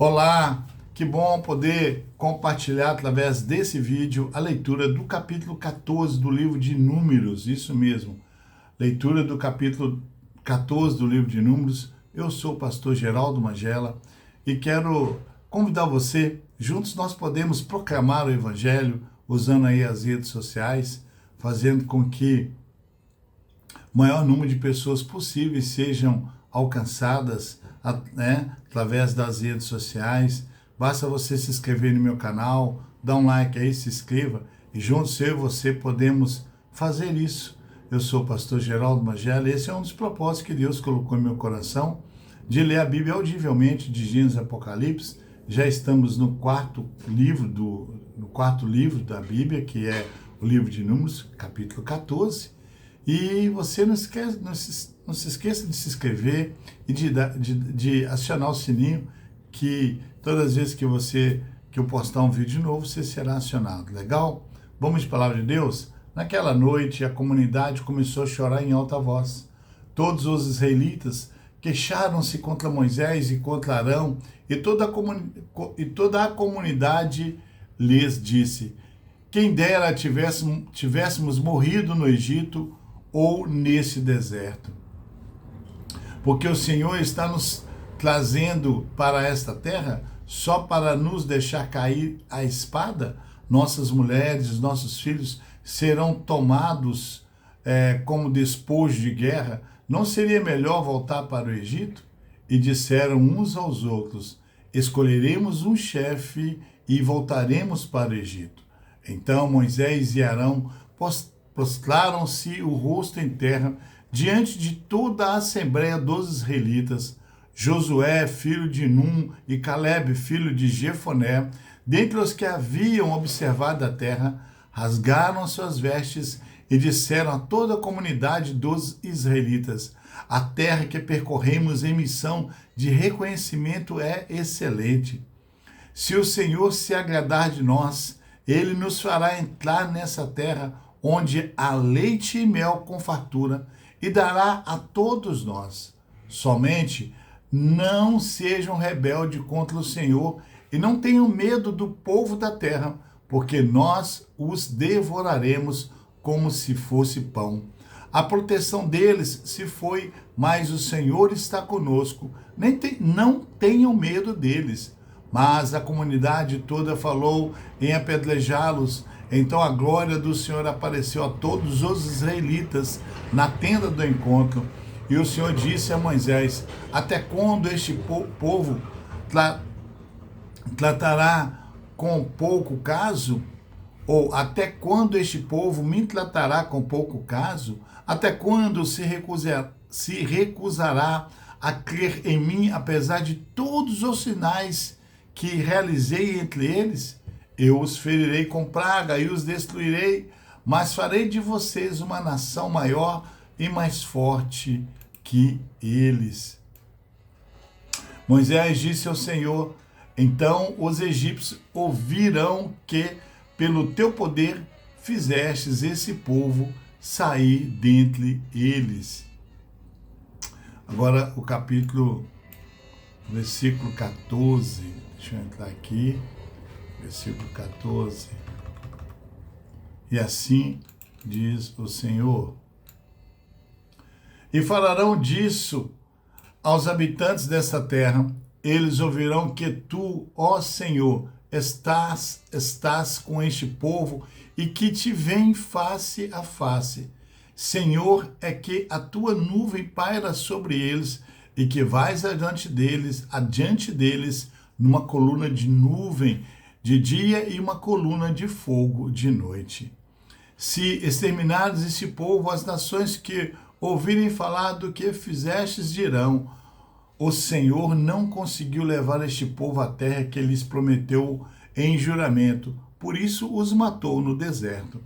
Olá, que bom poder compartilhar através desse vídeo a leitura do capítulo 14 do livro de Números, isso mesmo, leitura do capítulo 14 do livro de Números. Eu sou o pastor Geraldo Magela e quero convidar você, juntos nós podemos proclamar o Evangelho usando aí as redes sociais, fazendo com que o maior número de pessoas possíveis sejam alcançadas, através das redes sociais. Basta você se inscrever no meu canal, dar um like aí, se inscreva, e juntos eu e você podemos fazer isso. Eu sou o pastor Geraldo Magela e esse é um dos propósitos que Deus colocou em meu coração, de ler a Bíblia audivelmente, de Gênesis e Apocalipse. Já estamos no quarto livro da Bíblia, que é o livro de Números, capítulo 14. E você não se esqueça de se inscrever e de acionar o sininho, que todas as vezes que eu postar um vídeo novo, você será acionado. Legal? Vamos de palavra de Deus? Naquela noite, a comunidade começou a chorar em alta voz. Todos os israelitas queixaram-se contra Moisés e contra Arão, e toda a comunidade lhes disse: quem dera tivéssemos morrido no Egito ou nesse deserto. Porque o Senhor está nos trazendo para esta terra só para nos deixar cair a espada? Nossas mulheres, nossos filhos serão tomados como despojo de guerra? Não seria melhor voltar para o Egito? E disseram uns aos outros: escolheremos um chefe e voltaremos para o Egito. Então Moisés e Arão prostraram-se o rosto em terra diante de toda a assembleia dos israelitas. Josué, filho de Num, e Caleb, filho de Jefoné, dentre os que haviam observado a terra, rasgaram suas vestes e disseram a toda a comunidade dos israelitas: a terra que percorremos em missão de reconhecimento é excelente. Se o Senhor se agradar de nós, ele nos fará entrar nessa terra onde há leite e mel com fartura, e dará a todos nós. Somente não sejam rebeldes contra o Senhor e não tenham medo do povo da terra, porque nós os devoraremos como se fosse pão. A proteção deles se foi, mas o Senhor está conosco. Não tenham medo deles. Mas a comunidade toda falou em apedrejá-los. Então a glória do Senhor apareceu a todos os israelitas na tenda do encontro. E o Senhor disse a Moisés: até quando este povo tratará com pouco caso? Ou até quando este povo me tratará com pouco caso? Até quando se recusará a crer em mim, apesar de todos os sinais que realizei entre eles? Eu os ferirei com praga e os destruirei, mas farei de vocês uma nação maior e mais forte que eles. Moisés disse ao Senhor: então os egípcios ouvirão que, pelo teu poder, fizestes esse povo sair dentre eles. Agora o versículo 14, deixa eu entrar aqui, versículo 14. E assim diz o Senhor: e falarão disso aos habitantes desta terra, eles ouvirão que tu, ó Senhor, estás com este povo e que te vem face a face. Senhor, é que a tua nuvem paira sobre eles e que vais adiante deles numa coluna de nuvem de dia e uma coluna de fogo de noite. Se exterminares este povo, as nações que ouvirem falar do que fizestes dirão: o Senhor não conseguiu levar este povo à terra que lhes prometeu em juramento, por isso os matou no deserto.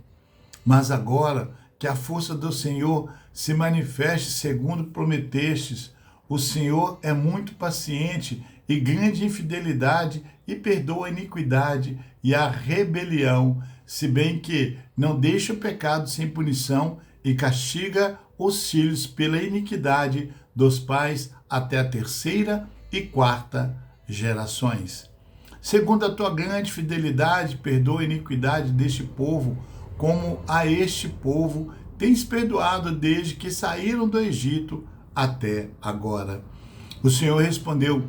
Mas agora que a força do Senhor se manifeste segundo prometestes, o Senhor é muito paciente e grande em fidelidade e perdoa a iniquidade e a rebelião, se bem que não deixa o pecado sem punição e castiga os filhos pela iniquidade dos pais até a terceira e quarta gerações. Segundo a tua grande fidelidade, perdoa a iniquidade deste povo, como a este povo tens perdoado desde que saíram do Egito até agora. O Senhor respondeu: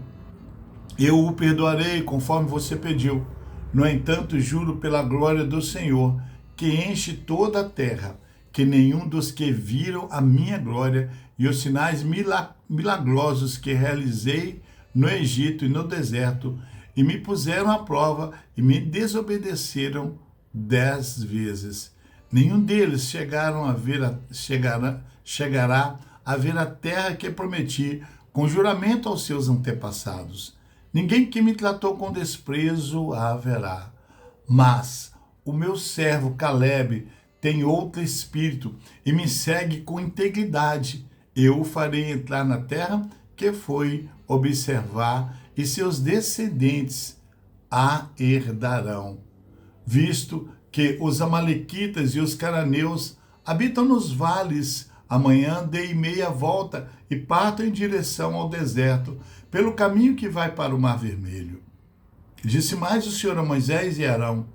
eu o perdoarei conforme você pediu. No entanto, juro pela glória do Senhor, que enche toda a terra, que nenhum dos que viram a minha glória e os sinais milagrosos que realizei no Egito e no deserto, e me puseram à prova e me desobedeceram 10 vezes. Nenhum deles chegará a ver a terra que prometi com juramento aos seus antepassados. Ninguém que me tratou com desprezo haverá. Mas o meu servo Caleb tem outro espírito e me segue com integridade. Eu o farei entrar na terra que foi observar, e seus descendentes a herdarão. Visto que os amalequitas e os cananeus habitam nos vales, amanhã dei meia volta e parto em direção ao deserto, pelo caminho que vai para o Mar Vermelho. Disse mais o Senhor a Moisés e Arão: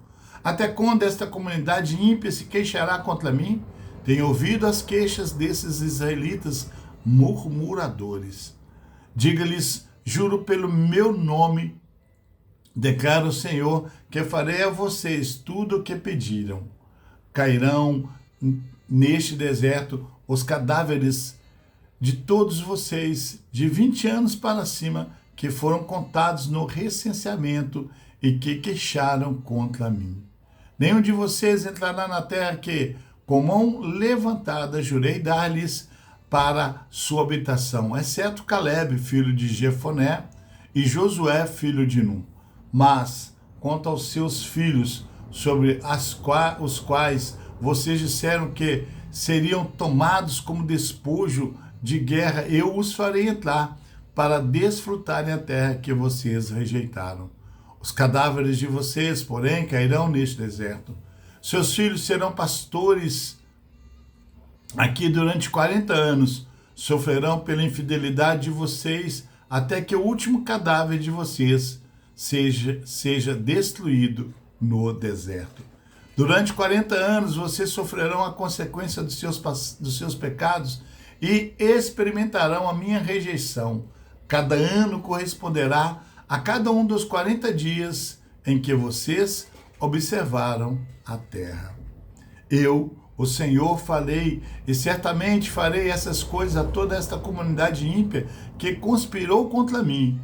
até quando esta comunidade ímpia se queixará contra mim? Tenho ouvido as queixas desses israelitas murmuradores. Diga-lhes: juro pelo meu nome, declara o Senhor, que farei a vocês tudo o que pediram. Cairão neste deserto os cadáveres de todos vocês, de 20 anos para cima, que foram contados no recenseamento e que queixaram contra mim. Nenhum de vocês entrará na terra que, com mão levantada, jurei dar-lhes para sua habitação, exceto Caleb, filho de Jefoné, e Josué, filho de Nun. Mas, quanto aos seus filhos, sobre os quais vocês disseram que seriam tomados como despojo de guerra, eu os farei entrar para desfrutarem a terra que vocês rejeitaram. Os cadáveres de vocês, porém, cairão neste deserto. Seus filhos serão pastores aqui durante 40 anos, sofrerão pela infidelidade de vocês, até que o último cadáver de vocês seja destruído no deserto. Durante 40 anos vocês sofrerão a consequência dos seus pecados e experimentarão a minha rejeição. Cada ano corresponderá a cada um dos 40 dias em que vocês observaram a terra. Eu, o Senhor, falei, e certamente farei essas coisas a toda esta comunidade ímpia que conspirou contra mim.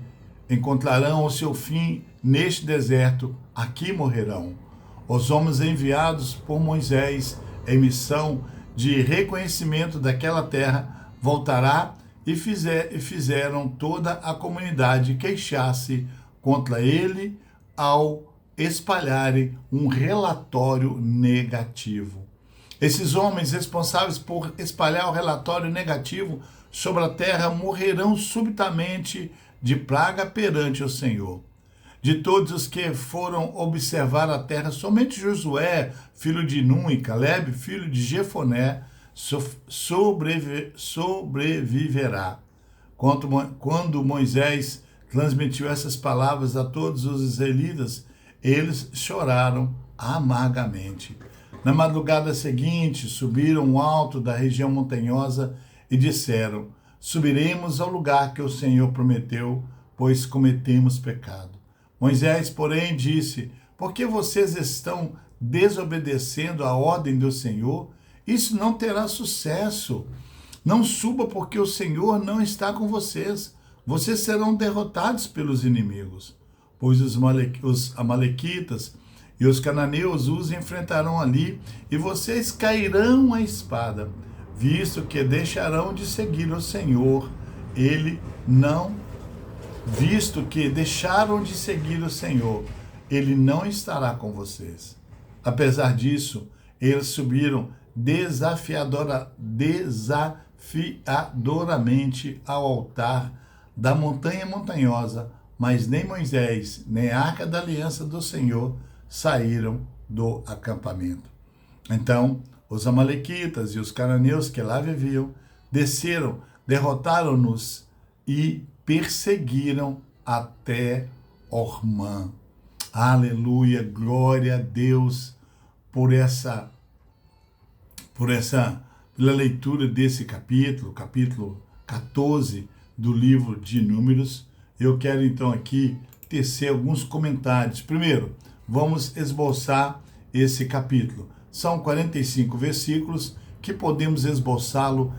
Encontrarão o seu fim neste deserto, aqui morrerão. Os homens enviados por Moisés em missão de reconhecimento daquela terra voltará e fizeram toda a comunidade queixar-se contra ele ao espalharem um relatório negativo. Esses homens responsáveis por espalhar o relatório negativo sobre a terra morrerão subitamente de praga perante o Senhor. De todos os que foram observar a terra, somente Josué, filho de Nun, e Caleb, filho de Jefoné, sobreviverá. Quando Moisés transmitiu essas palavras a todos os israelitas, eles choraram amargamente. Na madrugada seguinte, subiram ao alto da região montanhosa e disseram: subiremos ao lugar que o Senhor prometeu, pois cometemos pecado. Moisés, porém, disse: por que vocês estão desobedecendo a ordem do Senhor? Isso não terá sucesso. Não suba, porque o Senhor não está com vocês. Vocês serão derrotados pelos inimigos, pois os amalequitas e os cananeus os enfrentarão ali, e vocês cairão à espada, visto que deixarão de seguir o Senhor. Visto que deixaram de seguir o Senhor, ele não estará com vocês. Apesar disso, eles subiram desafiadoramente ao altar da montanha montanhosa, mas nem Moisés, nem a arca da aliança do Senhor saíram do acampamento. Então, os amalequitas e os cananeus que lá viviam desceram, derrotaram-nos e perseguiram até Ormã. Aleluia, glória a Deus pela leitura desse capítulo 14 do livro de Números. Eu quero então aqui tecer alguns comentários. Primeiro, vamos esboçar esse capítulo. São 45 versículos que podemos esboçá-lo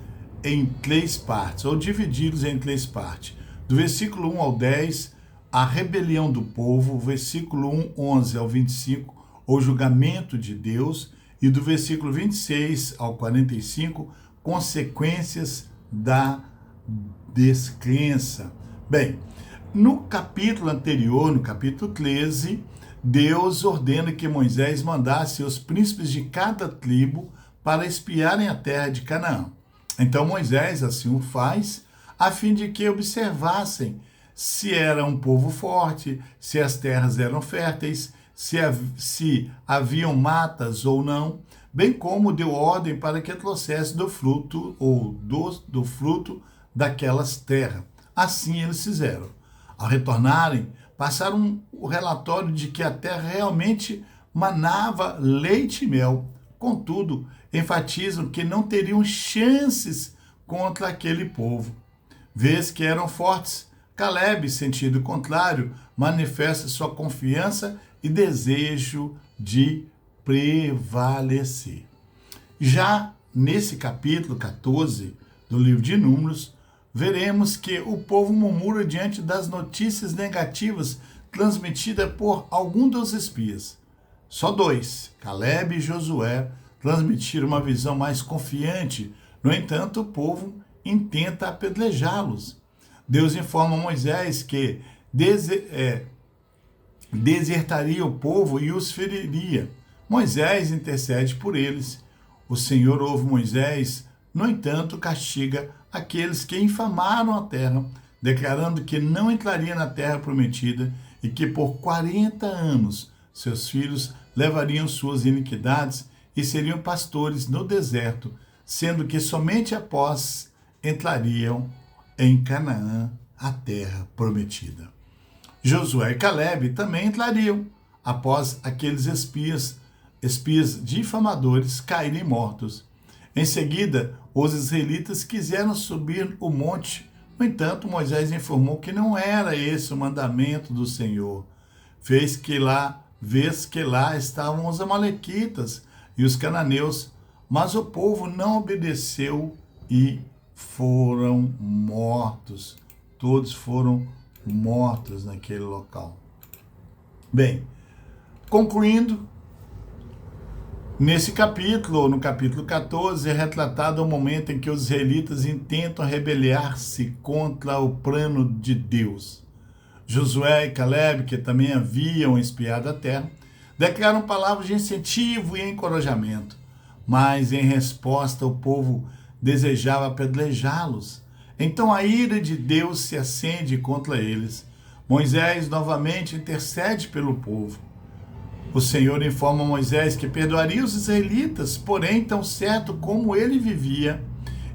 em 3 partes, ou dividi-los em 3 partes. Do versículo 1 ao 10, a rebelião do povo, versículo 11 ao 25, o julgamento de Deus, e do versículo 26 ao 45, consequências da descrença. Bem, no capítulo anterior, no capítulo 13, Deus ordena que Moisés mandasse os príncipes de cada tribo para espiarem a terra de Canaã. Então Moisés assim o faz, a fim de que observassem se era um povo forte, se as terras eram férteis, se haviam matas ou não, bem como deu ordem para que trouxesse do fruto ou do fruto daquelas terras. Assim eles fizeram. Ao retornarem, passaram o relatório de que a terra realmente manava leite e mel. Contudo, enfatizam que não teriam chances contra aquele povo. Vês que eram fortes. Caleb, sentido contrário, manifesta sua confiança e desejo de prevalecer. Já nesse capítulo 14 do livro de Números, veremos que o povo murmura diante das notícias negativas transmitidas por algum dos espias. Só 2, Caleb e Josué, transmitiram uma visão mais confiante. No entanto, o povo intenta apedrejá-los. Deus informa Moisés que desertaria o povo e os feriria. Moisés intercede por eles. O Senhor ouve Moisés, no entanto, castiga aqueles que infamaram a terra, declarando que não entraria na terra prometida e que por 40 anos seus filhos levariam suas iniquidades e seriam pastores no deserto, sendo que somente após entrariam em Canaã, a terra prometida. Josué e Caleb também entrariam após aqueles espias difamadores caírem mortos. Em seguida, os israelitas quiseram subir o monte. No entanto, Moisés informou que não era esse o mandamento do Senhor. Vês que lá estavam os amalequitas e os cananeus, mas o povo não obedeceu e foram mortos. Todos foram mortos naquele local. Bem, concluindo, nesse capítulo, no capítulo 14, é retratado o momento em que os israelitas intentam rebeliar-se contra o plano de Deus. Josué e Caleb, que também haviam espiado a terra, declaram palavras de incentivo e encorajamento, mas em resposta o povo desejava apedrejá-los. Então a ira de Deus se acende contra eles. Moisés novamente intercede pelo povo. O Senhor informa Moisés que perdoaria os israelitas, porém, tão certo como ele vivia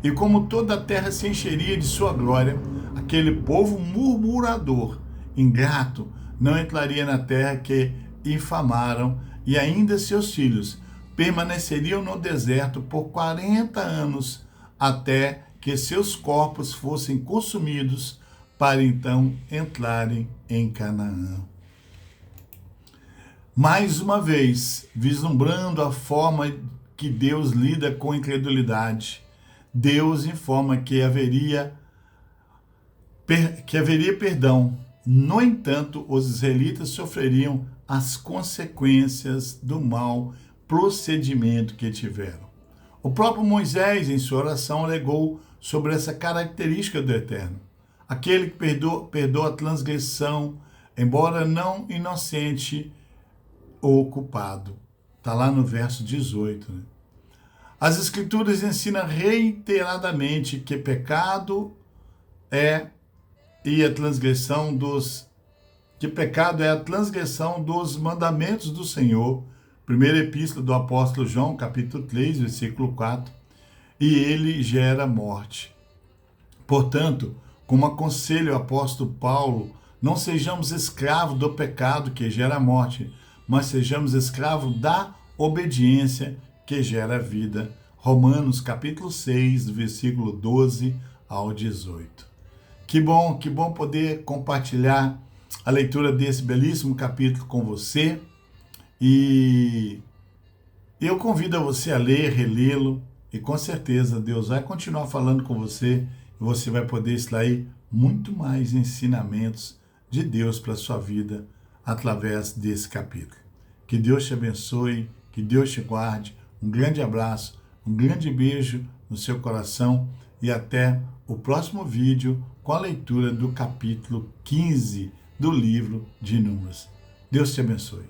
e como toda a terra se encheria de sua glória, aquele povo murmurador, ingrato, não entraria na terra que infamaram, e ainda seus filhos permaneceriam no deserto por 40 anos, até que seus corpos fossem consumidos, para então entrarem em Canaã. Mais uma vez, vislumbrando a forma que Deus lida com a incredulidade, Deus informa que haveria perdão. No entanto, os israelitas sofreriam as consequências do mau procedimento que tiveram. O próprio Moisés, em sua oração, alegou sobre essa característica do Eterno. Aquele que perdoa a transgressão, embora não inocente ou culpado. Está lá no verso 18. Né? As Escrituras ensinam reiteradamente que pecado é a transgressão dos mandamentos do Senhor. Primeira epístola do apóstolo João, capítulo 3, versículo 4. E ele gera morte. Portanto, como aconselha o apóstolo Paulo Não sejamos escravos do pecado que gera morte, mas sejamos escravos da obediência que gera vida. Romanos capítulo 6, do versículo 12 ao 18. Que bom poder compartilhar a leitura desse belíssimo capítulo com você. E eu convido a você a ler, relê-lo, e com certeza Deus vai continuar falando com você e você vai poder extrair muito mais ensinamentos de Deus para a sua vida através desse capítulo. Que Deus te abençoe, que Deus te guarde. Um grande abraço, um grande beijo no seu coração e até o próximo vídeo com a leitura do capítulo 15 do livro de Números. Deus te abençoe.